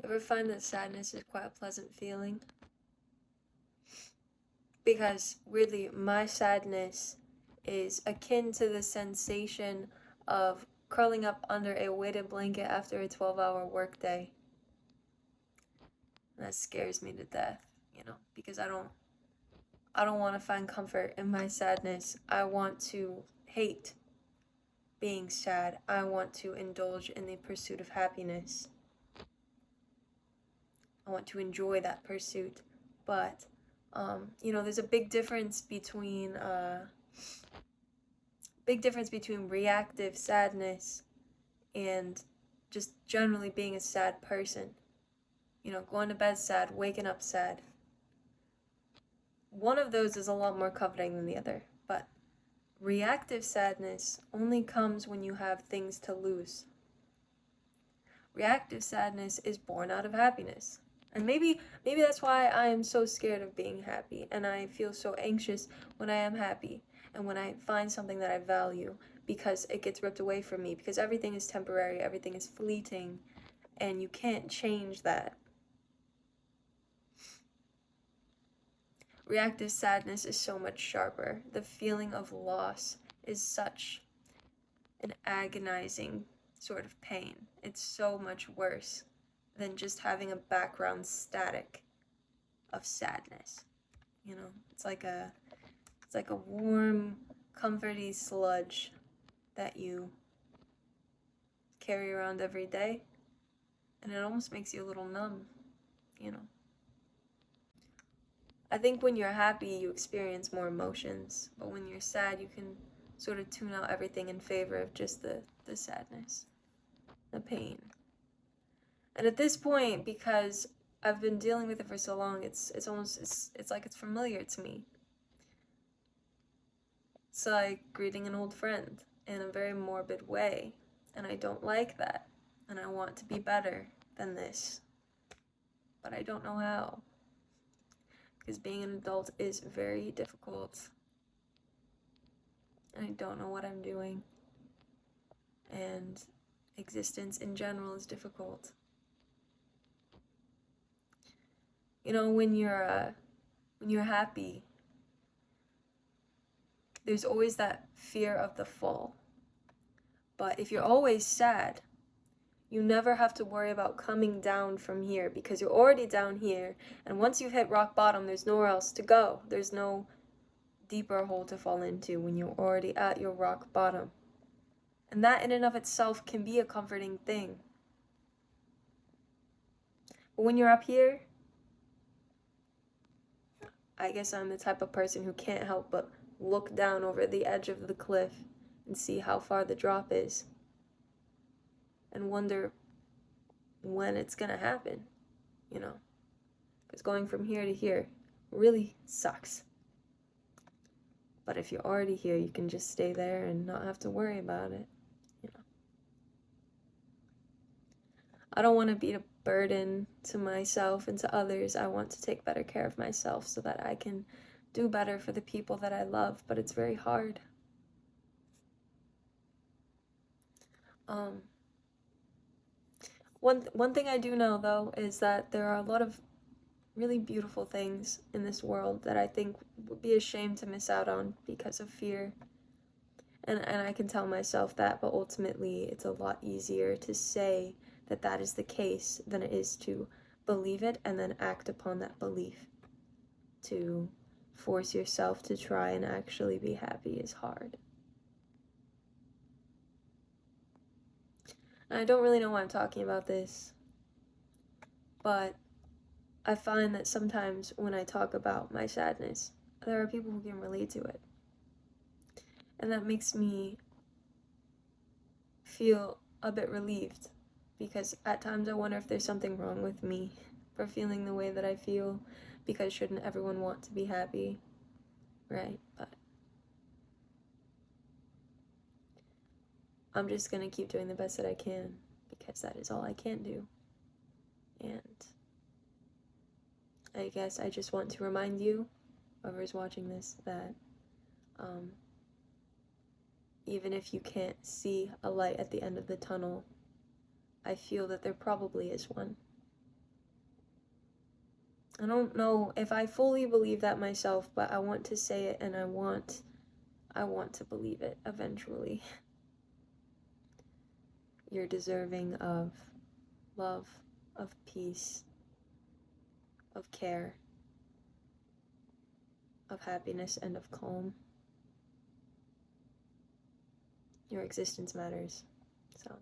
Ever find that sadness is quite a pleasant feeling? Because weirdly, my sadness is akin to the sensation of curling up under a weighted blanket after a 12-hour workday. That scares me to death, because I don't want to find comfort in my sadness. I want to hate being sad. I want to indulge in the pursuit of happiness. I want to enjoy that pursuit. But, there's a big difference between reactive sadness and just generally being a sad person. Going to bed sad, waking up sad. One of those is a lot more comforting than the other, but reactive sadness only comes when you have things to lose. Reactive sadness is born out of happiness. And maybe that's why I am so scared of being happy, and I feel so anxious when I am happy and when I find something that I value, because it gets ripped away from me, because everything is temporary, everything is fleeting, and you can't change that. Reactive sadness is so much sharper. The feeling of loss is such an agonizing sort of pain. It's so much worse than just having a background static of sadness. It's like a warm, comforty sludge that you carry around every day, and it almost makes you a little numb. I think when you're happy, you experience more emotions, but when you're sad, you can sort of tune out everything in favor of just the sadness, the pain. And at this point, because I've been dealing with it for so long, it's like it's familiar to me. It's like greeting an old friend in a very morbid way, and I don't like that, and I want to be better than this, but I don't know how, because being an adult is very difficult, and I don't know what I'm doing, and existence in general is difficult. When you're happy, there's always that fear of the fall. But if you're always sad, you never have to worry about coming down from here, because you're already down here, and once you've hit rock bottom, there's nowhere else to go. There's no deeper hole to fall into when you're already at your rock bottom. And that in and of itself can be a comforting thing. But when you're up here, I guess I'm the type of person who can't help but look down over the edge of the cliff and see how far the drop is, and wonder when it's gonna happen, because going from here to here really sucks. But if you're already here, you can just stay there and not have to worry about it. I don't want to be a burden to myself and to others. I want to take better care of myself so that I can do better for the people that I love, but it's very hard. One thing I do know, though, is that there are a lot of really beautiful things in this world that I think would be a shame to miss out on because of fear. And I can tell myself that, but ultimately it's a lot easier to say that that is the case than it is to believe it and then act upon that belief. To force yourself to try and actually be happy is hard. And I don't really know why I'm talking about this, but I find that sometimes when I talk about my sadness, there are people who can relate to it. And that makes me feel a bit relieved, because at times I wonder if there's something wrong with me for feeling the way that I feel, because shouldn't everyone want to be happy, right? But I'm just gonna keep doing the best that I can, because that is all I can do. And I guess I just want to remind you, whoever's watching this, that even if you can't see a light at the end of the tunnel, I feel that there probably is one. I don't know if I fully believe that myself, but I want to say it, and I want to believe it eventually. You're deserving of love, of peace, of care, of happiness, and of calm. Your existence matters. So